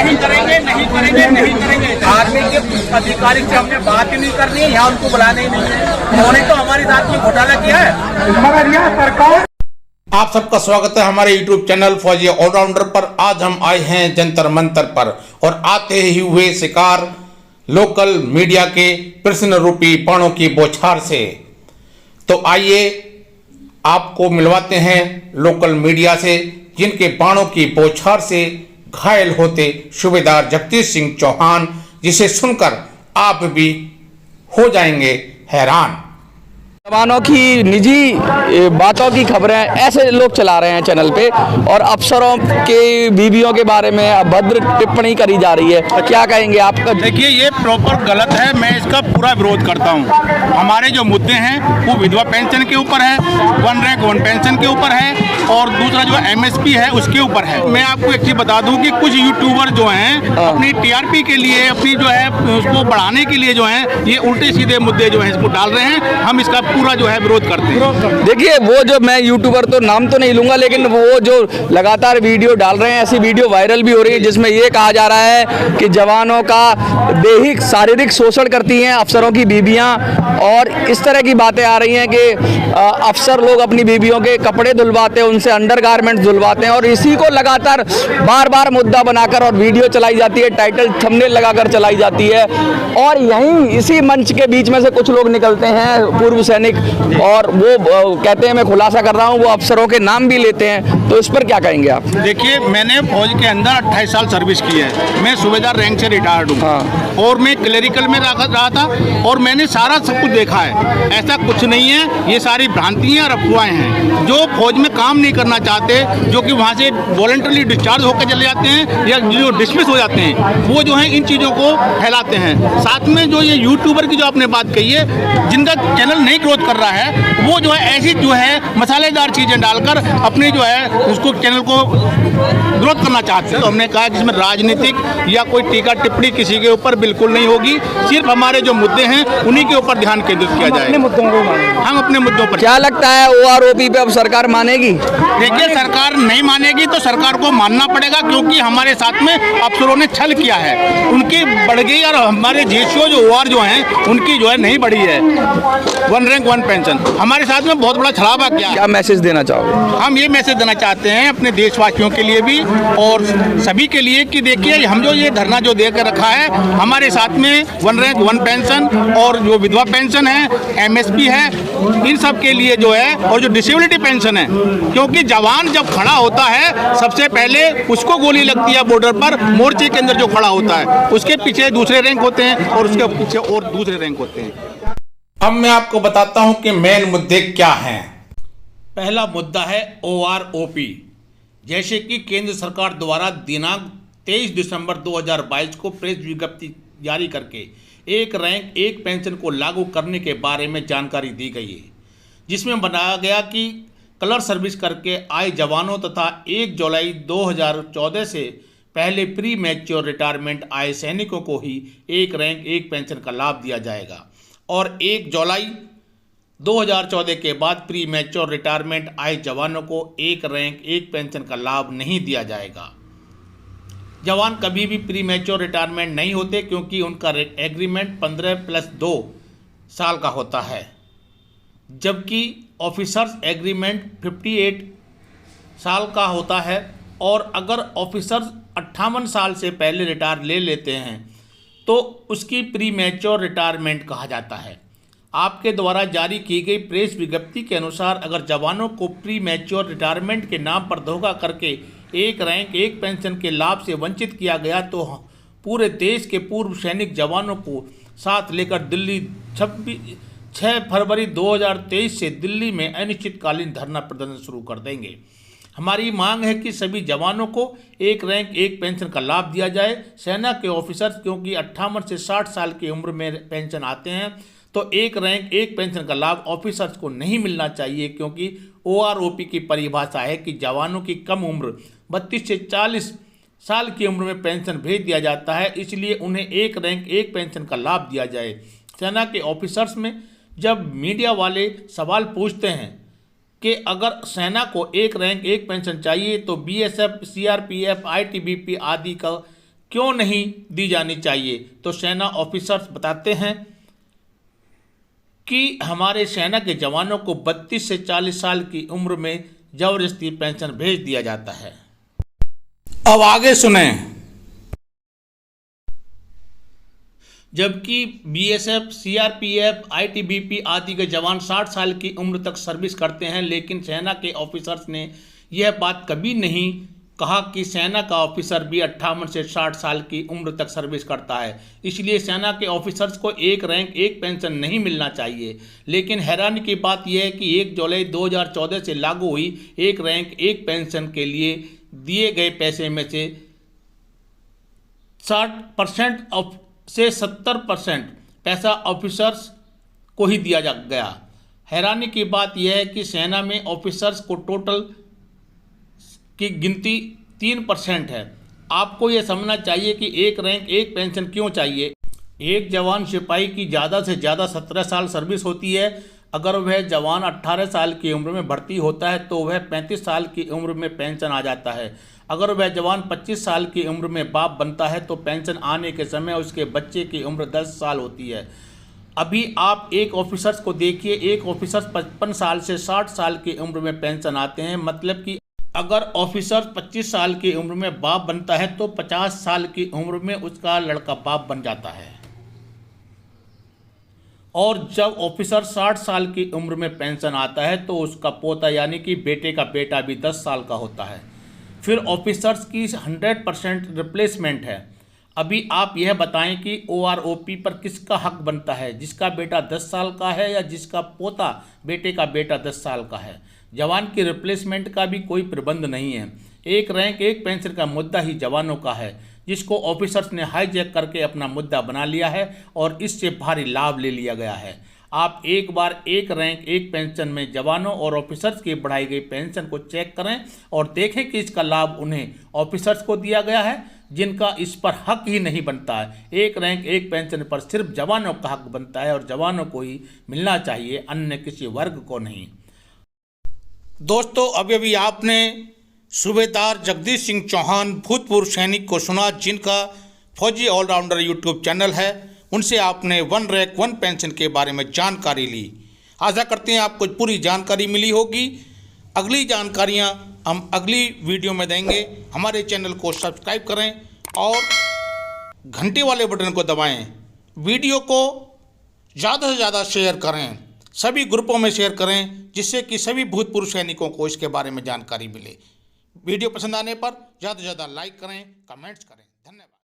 नहीं करेंगे, नहीं करेंगे, नहीं करेंगे। आर्मी के अधिकारी से हमने बात ही नहीं करनी है, यहाँ उनको बुलाना ही नहीं है। उन्होंने तो हमारे साथ में घोटाला किया है। मगर यह सरकार। आप सबका स्वागत है हमारे YouTube चैनल फौजी ऑलराउंडर पर। आज हम आए हैं जंतर मंतर पर और आते ही हुए शिकार लोकल मीडिया के प्रश्न रूपी बाणों की बौछार से। तो आइए आपको मिलवाते हैं लोकल मीडिया से, जिनके बाणों की बौछार से घायल होते सूबेदार जगदीश सिंह चौहान, जिसे सुनकर आप भी हो जाएंगे हैरान। जवानों की निजी बातों की खबरें ऐसे लोग चला रहे हैं चैनल पे, और अफसरों के बीवियों के बारे में अभद्र टिप्पणी करी जा रही है। क्या कहेंगे आप? देखिए, ये प्रॉपर गलत है, मैं इसका पूरा विरोध करता हूँ। हमारे जो मुद्दे हैं वो विधवा पेंशन के ऊपर है, 1 रैंक 1 पेंशन के ऊपर है, और दूसरा जो MSP है उसके ऊपर है। मैं आपको एक चीज़ बता दूं कि कुछ यूट्यूबर जो हैं अपनी TRP के लिए, अपनी जो है उसको बढ़ाने के लिए जो है ये उल्टे सीधे मुद्दे जो है इसको डाल रहे हैं। हम इसका पूरा जो है विरोध करते हैं। देखिए, वो जो, मैं यूट्यूबर तो नाम तो नहीं लूंगा, लेकिन वो जो लगातार वीडियो डाल रहे हैं, ऐसी वीडियो वायरल भी हो रही है जिसमें ये कहा जा रहा है कि जवानों का दैहिक शारीरिक शोषण करती हैं अफसरों की बीबियां, और इस तरह की बातें आ रही हैं कि अफसर लोग अपनी बीबियों के कपड़े धुलवाते हैं, उनसे अंडरगारमेंट्स धुलवाते हैं, और इसी को लगातार बार बार मुद्दा बनाकर और वीडियो चलाई जाती है, टाइटल थंबनेल लगाकर चलाई जाती है। और यहीं इसी मंच के बीच में से कुछ लोग निकलते हैं, पूर्व सैनिक, और वो कहते हैं, मैं खुलासा कर रहा हूँ, वो अफसरों के नाम भी लेते हैं। तो इस पर क्या कहेंगे आप? देखिए, मैंने फौज के अंदर 28 साल सर्विस की है। मैं सूबेदार रैंक से रिटायर्ड हूँ। हाँ। और मैं क्लेरिकल में रहा था, और मैंने सारा सब कुछ देखा है। ऐसा कुछ नहीं है, ये सारी भ्रांतियाँ और अफवाहें हैं। जो फौज में काम नहीं करना चाहते, जो कि वहाँ से वॉलंटरली डिस्चार्ज होकर चले जाते हैं या जो डिसमिस हो जाते हैं, वो जो है इन चीज़ों को फैलाते हैं। साथ में जो ये यूट्यूबर की जो आपने बात कही है, जिनका चैनल नहीं ग्रोथ कर रहा है, वो जो है ऐसी जो है मसालेदार चीज़ें डालकर अपने जो है उसको चैनल को ग्रोथ करना चाहते हैं। तो हमने कहा कि इसमें राजनीतिक या कोई टीका टिप्पणी किसी के ऊपर बिल्कुल नहीं होगी। सिर्फ हमारे जो मुद्दे हैं उन्हीं के ऊपर ध्यान केंद्रित किया जाए। हम अपने मुद्दों पर। क्या लगता है OROP पे अब सरकार मानेगी? देखिए, सरकार नहीं मानेगी तो सरकार को मानना पड़ेगा, क्योंकि हमारे साथ में अफसरों ने छल किया है, उनकी बढ़ गई, और हमारे जेसीओ जो OR जो हैं उनकी जो है नहीं बढ़ी है। 1 रैंक 1 पेंशन हमारे साथ में बहुत बड़ा छलावा किया। क्या मैसेज देना चाहोगे? हम ये मैसेज देना चाहते हैं अपने देशवासियों के लिए भी और सभी के लिए कि देखिए, हम जो ये धरना जो दे कर रखा है, हमारे साथ में 1 रैंक 1 पेंशन और जो विधवा पेंशन है, MSP है, इन सब के लिए जो है, और जो डिसेबिलिटी पेंशन है, क्योंकि जवान जब खड़ा होता है सबसे पहले उसको गोली लगती है बॉर्डर पर, मोर्चे के अंदर जो खड़ा होता है उसके पीछे दूसरे रैंक होते हैं और उसके पीछे और दूसरे रैंक होते हैं। अब मैं आपको बताता हूं कि मेन मुद्दे क्या हैं। पहला मुद्दा है OROP। जैसे कि केंद्र सरकार द्वारा दिनांक 23 दिसंबर 2022 को प्रेस विज्ञप्ति जारी करके 1 रैंक 1 पेंशन को लागू करने के बारे में जानकारी दी गई है, जिसमें बताया गया कि कलर सर्विस करके आए जवानों तथा 1 जुलाई 2014 से पहले प्री मैच्योर रिटायरमेंट आए सैनिकों को ही 1 रैंक 1 पेंशन का लाभ दिया जाएगा, और 1 जुलाई 2014 के बाद प्री मैच्योर रिटायरमेंट आए जवानों को 1 रैंक 1 पेंशन का लाभ नहीं दिया जाएगा। जवान कभी भी प्री मैच्योर रिटायरमेंट नहीं होते, क्योंकि उनका एग्रीमेंट 15+2 साल का होता है, जबकि ऑफिसर्स एग्रीमेंट 58 साल का होता है। और अगर ऑफिसर्स 58 साल से पहले रिटायर ले लेते हैं तो उसकी प्री मैच्योर रिटायरमेंट कहा जाता है। आपके द्वारा जारी की गई प्रेस विज्ञप्ति के अनुसार अगर जवानों को प्री मैच्योर रिटायरमेंट के नाम पर धोखा करके 1 रैंक 1 पेंशन के लाभ से वंचित किया गया, तो पूरे देश के पूर्व सैनिक जवानों को साथ लेकर दिल्ली 6 फरवरी 2023 से दिल्ली में अनिश्चितकालीन धरना प्रदर्शन शुरू कर देंगे। हमारी मांग है कि सभी जवानों को 1 रैंक 1 पेंशन का लाभ दिया जाए। सेना के ऑफिसर्स क्योंकि 58 से 60 साल की उम्र में पेंशन आते हैं, तो 1 रैंक 1 पेंशन का लाभ ऑफिसर्स को नहीं मिलना चाहिए, क्योंकि OROP की परिभाषा है कि जवानों की कम उम्र 32 से 40 साल की उम्र में पेंशन भेज दिया जाता है, इसलिए उन्हें 1 रैंक 1 पेंशन का लाभ दिया जाए। सेना के ऑफिसर्स में जब मीडिया वाले सवाल पूछते हैं कि अगर सेना को 1 रैंक 1 पेंशन चाहिए तो BSF, CRPF, ITBP आदि का क्यों नहीं दी जानी चाहिए? तो सेना ऑफिसर्स बताते हैं कि हमारे सेना के जवानों को 32 से 40 साल की उम्र में जबरदस्ती पेंशन भेज दिया जाता है। अब आगे सुने। जबकि बीएसएफ, सीआरपीएफ, आईटीबीपी आदि के जवान 60 साल की उम्र तक सर्विस करते हैं, लेकिन सेना के ऑफिसर्स ने यह बात कभी नहीं कहा कि सेना का ऑफिसर भी 58 से 60 साल की उम्र तक सर्विस करता है। इसलिए सेना के ऑफिसर्स को एक रैंक एक पेंशन नहीं मिलना चाहिए। लेकिन हैरानी की बात यह है कि 1 जुलाई 2014 से लागू हुई एक रैंक एक पेंशन के लिए दिए गए पैसे में से 60% से 70% पैसा ऑफिसर्स को ही दिया गया। हैरानी की बात यह है कि सेना में ऑफिसर्स को टोटल की गिनती 3% है। आपको यह समझना चाहिए कि एक रैंक एक पेंशन क्यों चाहिए। एक जवान सिपाही की ज़्यादा से ज़्यादा 17 साल सर्विस होती है। अगर वह जवान 18 साल की उम्र में भर्ती होता है तो वह 35 साल की उम्र में पेंशन आ जाता है। अगर वह जवान 25 साल की उम्र में बाप बनता है तो पेंशन आने के समय उसके बच्चे की उम्र 10 साल होती है। अभी आप एक ऑफिसर्स को देखिए, एक ऑफिसर्स 55 साल से 60 साल की उम्र में पेंशन आते हैं। मतलब कि अगर ऑफिसर 25 साल की उम्र में बाप बनता है तो 50 साल की उम्र में उसका लड़का बाप बन जाता है। और जब ऑफिसर 60 साल की उम्र में पेंशन आता है तो उसका पोता यानी कि बेटे का बेटा भी 10 साल का होता है। फिर ऑफिसर्स की 100% रिप्लेसमेंट है। अभी आप यह बताएं कि OROP पर किसका हक बनता है, जिसका बेटा 10 साल का है या जिसका पोता बेटे का बेटा 10 साल का है। जवान की रिप्लेसमेंट का भी कोई प्रबंध नहीं है। एक रैंक एक पेंशन का मुद्दा ही जवानों का है, जिसको ऑफिसर्स ने हाईजैक करके अपना मुद्दा बना लिया है और इससे भारी लाभ ले लिया गया है। आप एक बार एक रैंक एक पेंशन में जवानों और ऑफिसर्स की बढ़ाई गई पेंशन को चेक करें और देखें कि इसका लाभ उन्हें ऑफिसर्स को दिया गया है जिनका इस पर हक ही नहीं बनता है। एक रैंक एक पेंशन पर सिर्फ जवानों का हक बनता है और जवानों को ही मिलना चाहिए, अन्य किसी वर्ग को नहीं। दोस्तों, अभी आपने सूबेदार जगदीश सिंह चौहान भूतपूर्व सैनिक को सुना, जिनका फौजी ऑलराउंडर यूट्यूब चैनल है। उनसे आपने 1 रैंक 1 पेंशन के बारे में जानकारी ली। आशा करते हैं आपको पूरी जानकारी मिली होगी। अगली जानकारियां हम अगली वीडियो में देंगे। हमारे चैनल को सब्सक्राइब करें और घंटे वाले बटन को दबाएं। वीडियो को ज़्यादा से ज़्यादा शेयर करें, सभी ग्रुपों में शेयर करें, जिससे कि सभी भूतपूर्व सैनिकों को इसके बारे में जानकारी मिले। वीडियो पसंद आने पर ज़्यादा से ज़्यादा लाइक करें, कमेंट्स करें। धन्यवाद।